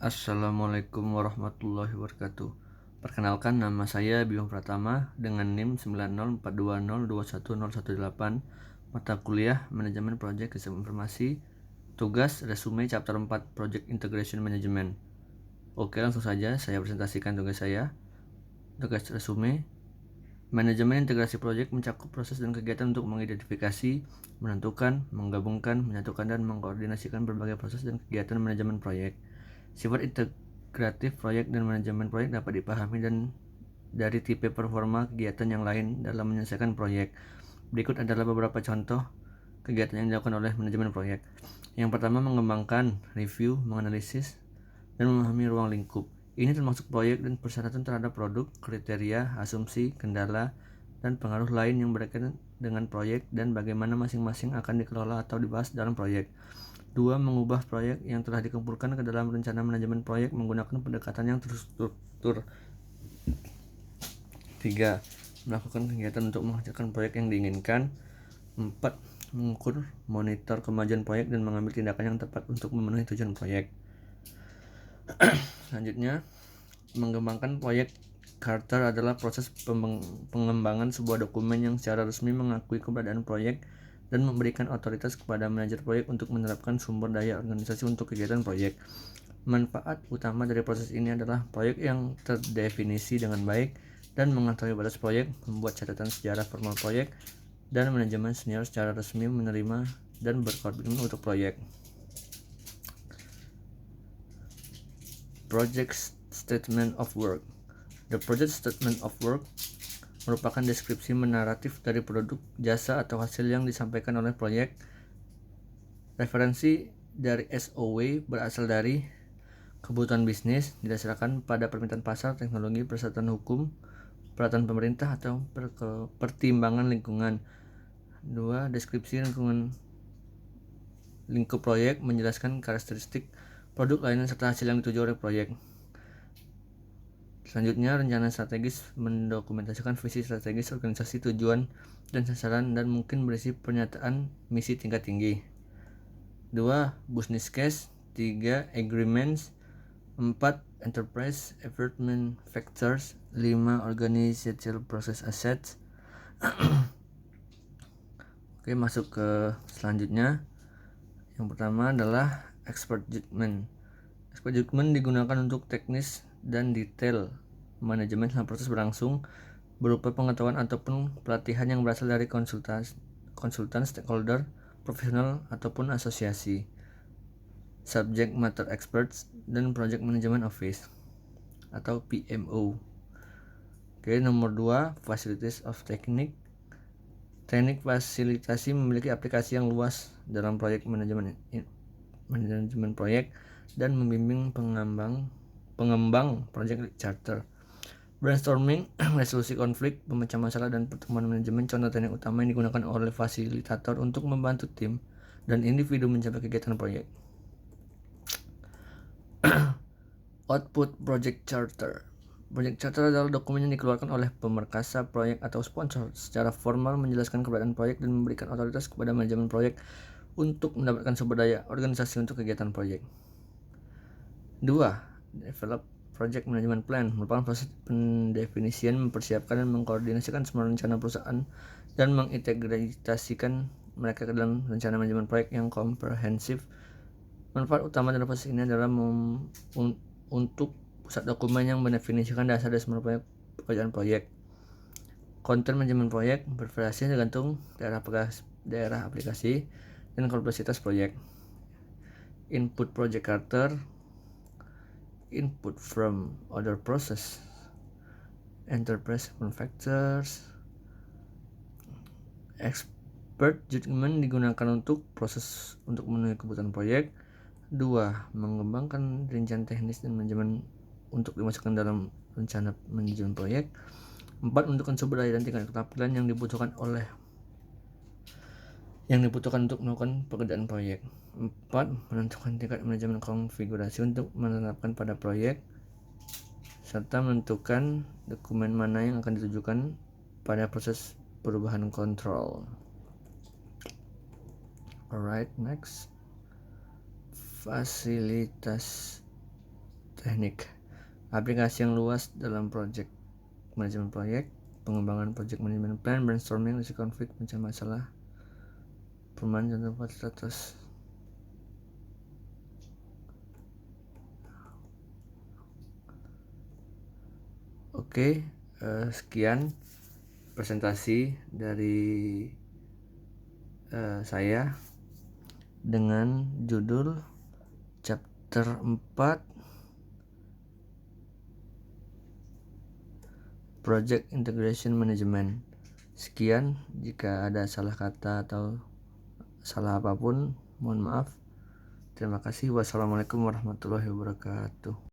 Assalamualaikum warahmatullahi wabarakatuh. Perkenalkan, nama saya Bima Pratama dengan NIM 90420210118, mata kuliah Manajemen Project Sistem Informasi, tugas resume chapter 4 Project Integration Management. Oke, langsung saja saya presentasikan tugas saya. Tugas resume: manajemen integrasi proyek mencakup proses dan kegiatan untuk mengidentifikasi, menentukan, menggabungkan, menyatukan, dan mengkoordinasikan berbagai proses dan kegiatan manajemen proyek. Sifat integratif proyek dan manajemen proyek dapat dipahami dari tipe performa kegiatan yang lain dalam menyelesaikan proyek. Berikut adalah beberapa contoh kegiatan yang dilakukan oleh manajemen proyek. Yang pertama, mengembangkan, review, menganalisis, dan memahami ruang lingkup. Ini termasuk proyek dan persyaratan terhadap produk, kriteria, asumsi, kendala, dan pengaruh lain yang berkaitan dengan proyek dan bagaimana masing-masing akan dikelola atau dibahas dalam proyek. 2. Mengubah proyek yang telah dikumpulkan ke dalam rencana manajemen proyek menggunakan pendekatan yang terstruktur. 3. Melakukan kegiatan untuk menghasilkan proyek yang diinginkan. 4. Mengukur, monitor kemajuan proyek dan mengambil tindakan yang tepat untuk memenuhi tujuan proyek. Selanjutnya, mengembangkan proyek charter adalah proses pengembangan sebuah dokumen yang secara resmi mengakui keberadaan proyek dan memberikan otoritas kepada manajer proyek untuk menerapkan sumber daya organisasi untuk kegiatan proyek. Manfaat utama dari proses ini adalah proyek yang terdefinisi dengan baik dan mengetahui batas proyek, membuat catatan sejarah formal proyek, dan manajemen senior secara resmi menerima dan berkomitmen untuk proyek. Project Statement of Work. The Project Statement of Work merupakan deskripsi naratif dari produk, jasa, atau hasil yang disampaikan oleh proyek. Referensi dari SOW berasal dari kebutuhan bisnis, didasarkan pada permintaan pasar, teknologi, persyaratan hukum, peraturan pemerintah, atau pertimbangan lingkungan. 2. Deskripsi lingkup proyek menjelaskan karakteristik produk layanan serta hasil yang dituju oleh proyek. Selanjutnya, rencana strategis mendokumentasikan visi strategis organisasi, tujuan, dan sasaran, dan mungkin berisi pernyataan misi tingkat tinggi. 2. Business case. 3. Agreements. 4. Enterprise Environment Factors. 5. Organizational Process Assets. Oke, masuk ke selanjutnya. Yang pertama adalah expert judgment. Expert judgment digunakan untuk teknis dan detail manajemen selama proses berlangsung, berupa pengetahuan ataupun pelatihan yang berasal dari konsultan, stakeholder, profesional, ataupun asosiasi, subject matter experts, dan project management office atau PMO. Oke, nomor 2, facilities of technique. Teknik fasilitasi memiliki aplikasi yang luas dalam proyek manajemen proyek dan membimbing pengembang proyek charter. Brainstorming, resolusi konflik, pemecah masalah, dan pertemuan manajemen contoh teknik utama yang digunakan oleh fasilitator untuk membantu tim dan individu mencapai kegiatan proyek. Output Project Charter. Project Charter adalah dokumen yang dikeluarkan oleh pemerkasa proyek atau sponsor secara formal menjelaskan keberadaan proyek dan memberikan otoritas kepada manajemen proyek untuk mendapatkan sumber daya organisasi untuk kegiatan proyek. 2. Develop Project Management Plan merupakan proses pendefinisian, mempersiapkan, dan mengkoordinasikan semua rencana perusahaan dan mengintegrasikan mereka ke dalam rencana manajemen proyek yang komprehensif. Manfaat utama dari proses ini adalah untuk pusat dokumen yang mendefinisikan dasar dari semua pekerjaan proyek. Konten manajemen proyek bervariasi tergantung daerah aplikasi dan kompleksitas proyek. Input Project Charter, input from other process, enterprise factors. Expert judgment digunakan untuk proses untuk memenuhi kebutuhan proyek. 2. Mengembangkan rincian teknis dan manajemen untuk dimasukkan dalam rencana manajemen proyek. 4. Menentukan sumber daya dan tingkat keterampilan yang dibutuhkan untuk melakukan pekerjaan proyek. 4. Menentukan tingkat manajemen konfigurasi untuk menerapkan pada proyek, serta menentukan dokumen mana yang akan ditujukan pada proses perubahan kontrol. Alright, next. Fasilitas teknik. Aplikasi yang luas dalam manajemen proyek, pengembangan project management plan, brainstorming, risiko konflik, pencarian masalah, perubahan contoh status. Oke, sekian presentasi dari saya dengan judul chapter 4 Project Integration Management. Sekian, jika ada salah kata atau salah apapun, mohon maaf. Terima kasih. Wassalamualaikum warahmatullahi wabarakatuh.